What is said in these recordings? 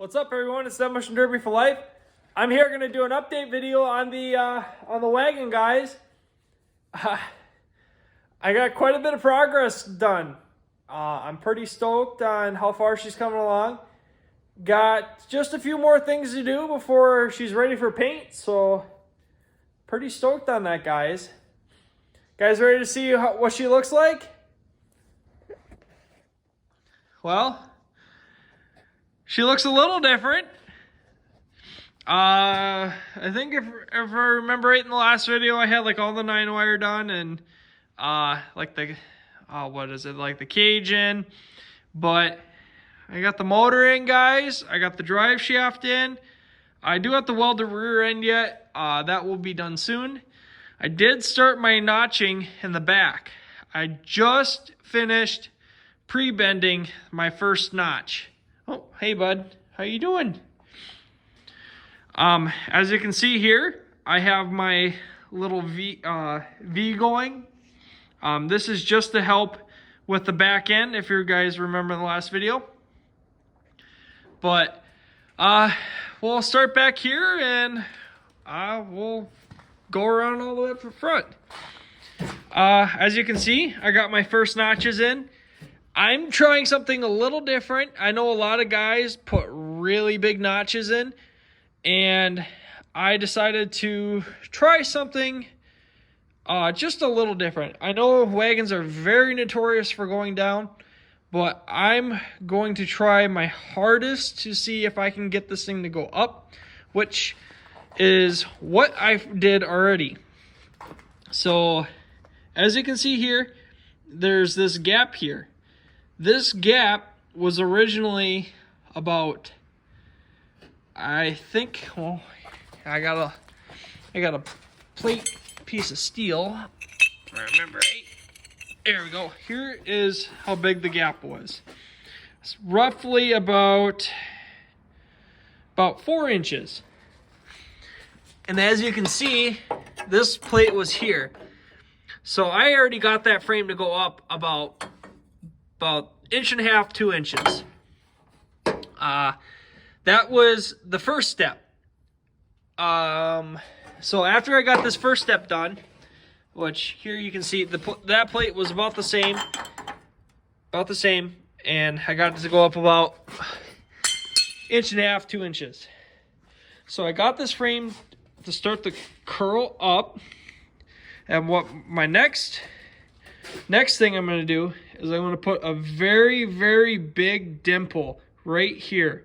What's up, everyone? It's Demolition Derby for Life. I'm here going to do an update video on the Wagon, guys. I got quite a bit of progress done. I'm pretty stoked on how far she's coming along. Got just a few more things to do before she's ready for paint, so pretty stoked on that, guys. Guys, ready to see what she looks like? Well, she looks a little different. I think if I remember right in the last video, I had like all the 9-wire done and like the like the cage in, but I got the motor in, guys. I got the drive shaft in. I do have to weld the rear end yet. That will be done soon. I did start my notching in the back. I just finished pre-bending my first notch. Oh, hey bud, how you doing? As you can see here, I have my little V going. This is just to help with the back end, if you guys remember the last video. But we'll start back here and we'll go around all the way up to the front. As you can see, I got my first notches in. I'm trying something a little different. I know a lot of guys put really big notches in, and I decided to try something just a little different. I know wagons are very notorious for going down, but I'm going to try my hardest to see if I can get this thing to go up, which is what I did already. So, as you can see here, there's this gap here. This gap was originally about, I think, well, I got a plate piece of steel. If I remember right. There we go. Here is how big the gap was. It's roughly about 4 inches. And as you can see, this plate was here. So I already got that frame to go up about 1.5 to 2 inches. That was the first step. So after I got this first step done, which here you can see that plate was about the same, and I got it to go up about 1.5 to 2 inches. So I got this frame to start to curl up, and what my next thing I'm going to do is I'm going to put a very, very big dimple right here.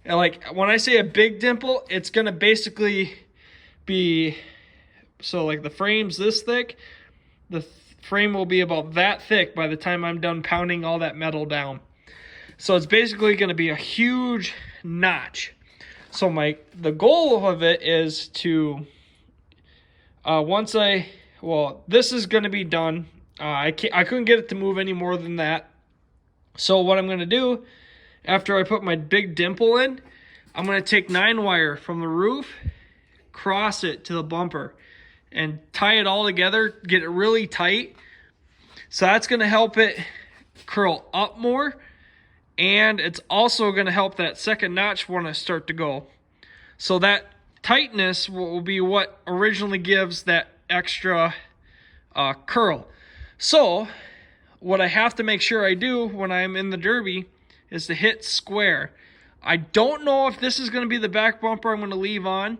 And like when I say a big dimple, it's going to basically be, so like the frame's this thick, the frame will be about that thick by the time I'm done pounding all that metal down. So it's basically going to be a huge notch. So the goal of it is to, this is going to be done. I couldn't get it to move any more than that. So what I'm going to do, after I put my big dimple in, I'm going to take 9-wire from the roof, cross it to the bumper, and tie it all together, get it really tight. So that's going to help it curl up more, and it's also going to help that second notch when I start to go. So that tightness will be what originally gives that extra curl. So what I have to make sure I do when I'm in the Derby is to hit square. I don't know if this is going to be the back bumper I'm going to leave on,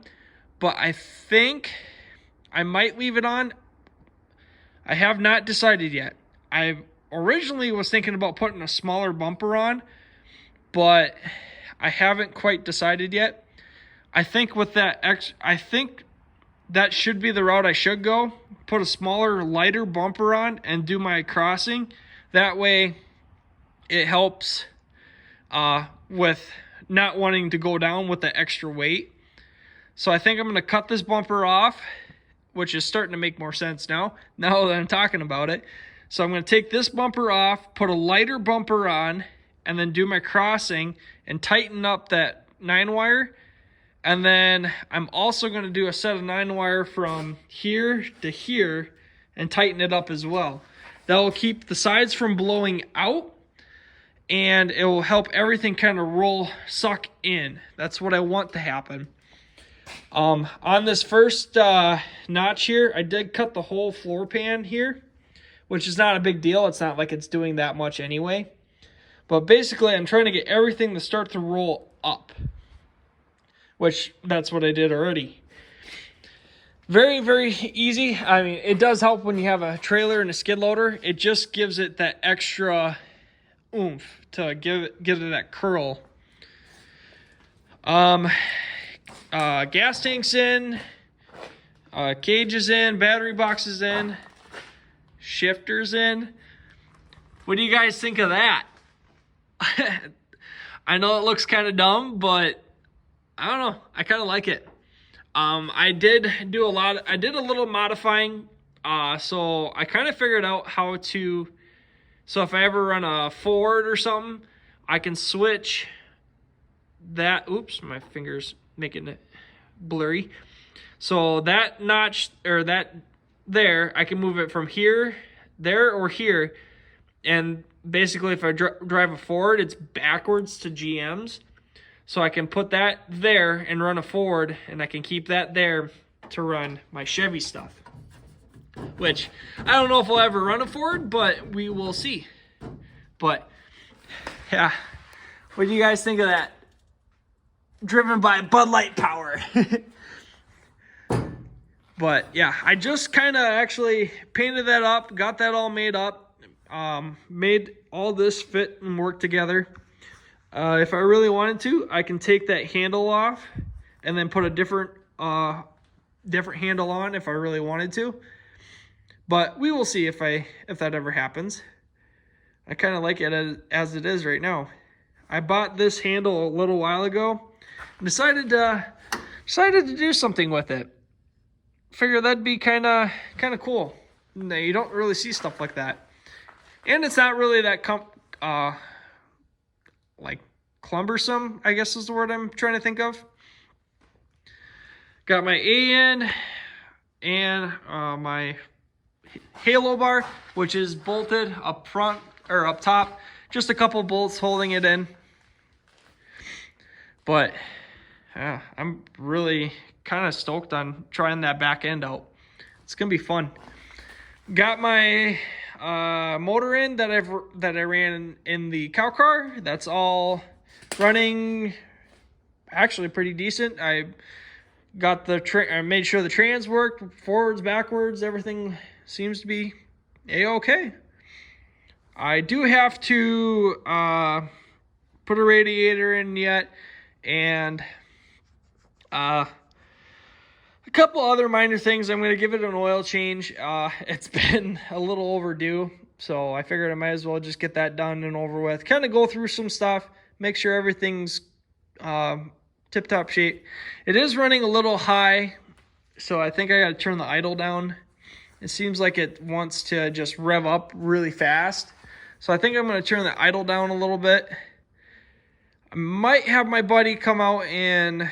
but I think I might leave it on. I have not decided yet. I originally was thinking about putting a smaller bumper on, but I haven't quite decided yet. I think with that, I think that should be the route I should go. Put a smaller, lighter bumper on and do my crossing. That way it helps with not wanting to go down with the extra weight. So I think I'm going to cut this bumper off, which is starting to make more sense now that I'm talking about it. So I'm going to take this bumper off, put a lighter bumper on, and then do my crossing and tighten up that 9-wire. And then I'm also going to do a set of 9-wire from here to here and tighten it up as well. That will keep the sides from blowing out, and it will help everything kind of suck in. That's what I want to happen. On this first notch here, I did cut the whole floor pan here, which is not a big deal. It's not like it's doing that much anyway. But basically, I'm trying to get everything to start to roll up, which that's what I did already. Very, very easy. I mean, it does help when you have a trailer and a skid loader. It just gives it that extra oomph to give it that curl. Gas tanks in, cages in, battery boxes in, shifters in. What do you guys think of that? I know it looks kind of dumb, but I don't know. I kind of like it. I did a little modifying. So I kind of figured out how to, so if I ever run a Ford or something, I can switch that. Oops, my finger's making it blurry. So that notch, or that there, I can move it from here, there, or here. And basically, if I drive a Ford, it's backwards to GM's. So I can put that there and run a Ford, and I can keep that there to run my Chevy stuff. Which, I don't know if I'll ever run a Ford, but we will see. But, yeah. What do you guys think of that? Driven by Bud Light power. But, yeah, I just kind of actually painted that up, got that all made up. Made all this fit and work together. If I really wanted to, I can take that handle off and then put a different handle on if I really wanted to. But we will see if that ever happens. I kind of like it as it is right now. I bought this handle a little while ago and decided to do something with it. Figure that'd be kind of cool. No, you don't really see stuff like that. And it's not really that like cumbersome, I guess is the word I'm trying to think of. Got my A in and my halo bar, which is bolted up front or up top. Just a couple bolts holding it in. But yeah, I'm really kind of stoked on trying that back end out. It's gonna be fun. Got my motor in that I ran in the cow car. That's all running actually pretty decent. I got I made sure the trans worked, forwards, backwards, everything seems to be a-okay. I do have to put a radiator in yet, and a couple other minor things. I'm going to give it an oil change. It's been a little overdue, so I figured I might as well just get that done and over with. Kind of go through some stuff, make sure everything's tip-top shape. It is running a little high, so I think I got to turn the idle down. It seems like it wants to just rev up really fast, so I think I'm going to turn the idle down a little bit. I might have my buddy come out and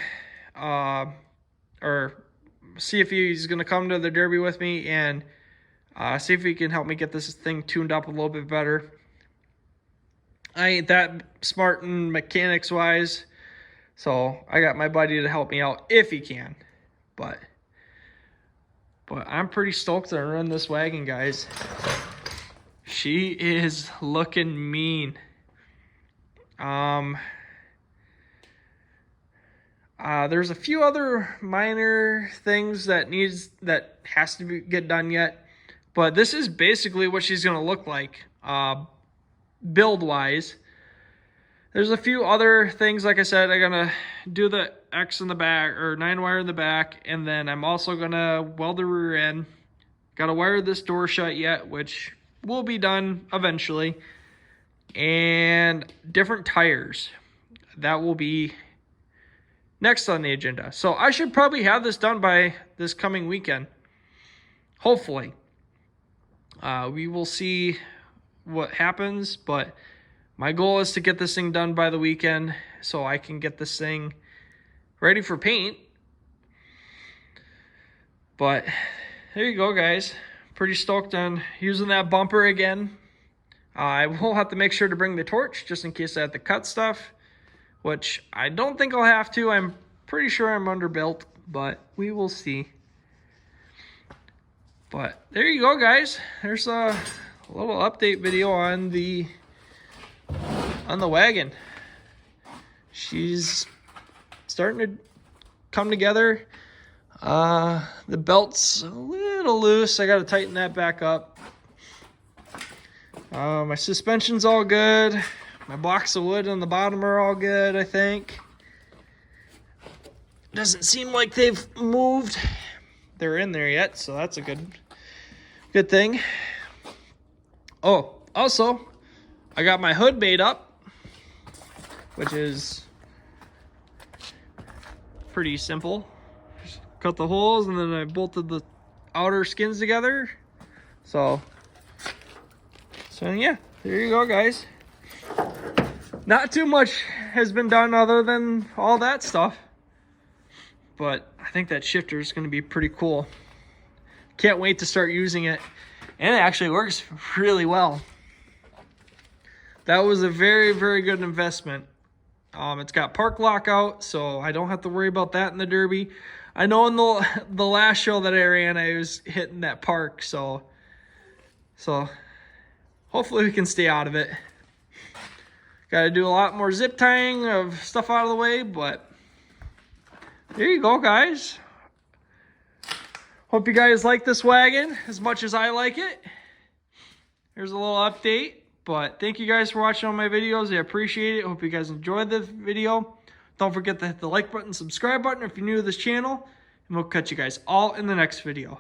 or see if he's going to come to the Derby with me and see if he can help me get this thing tuned up a little bit better. I ain't that smart in mechanics wise, so I got my buddy to help me out if he can. But I'm pretty stoked to run this wagon, guys. She is looking mean. There's a few other minor things that has to get done yet, but this is basically what she's going to look like, build wise. There's a few other things, like I said. I'm going to do the X in the back, or 9-wire in the back, and then I'm also going to weld the rear end. Got to wire this door shut yet, which will be done eventually. And different tires. That will be next on the agenda. So I should probably have this done by this coming weekend. Hopefully. We will see what happens, but my goal is to get this thing done by the weekend so I can get this thing ready for paint. But there you go, guys. Pretty stoked on using that bumper again. I will have to make sure to bring the torch just in case I have to cut stuff, which I don't think I'll have to. I'm pretty sure I'm underbuilt, but we will see. But there you go, guys. There's a little update video on the wagon. She's starting to come together. The belt's a little loose. I got to tighten that back up. My suspension's all good. My blocks of wood on the bottom are all good, I think. Doesn't seem like they've moved. They're in there yet, so that's a good thing. Oh, also, I got my hood made up, which is pretty simple. Just cut the holes and then I bolted the outer skins together. So yeah, there you go, guys. Not too much has been done other than all that stuff. But I think that shifter is going to be pretty cool. Can't wait to start using it. And it actually works really well. That was a very, very good investment. It's got park lockout, so I don't have to worry about that in the Derby. I know in the last show that I ran, I was hitting that park, so hopefully we can stay out of it. Got to do a lot more zip tying of stuff out of the way, but there you go, guys. Hope you guys like this wagon as much as I like it. Here's a little update, but thank you guys for watching all my videos. I appreciate it. Hope you guys enjoyed this video. Don't forget to hit the like button, subscribe button if you're new to this channel, and we'll catch you guys all in the next video.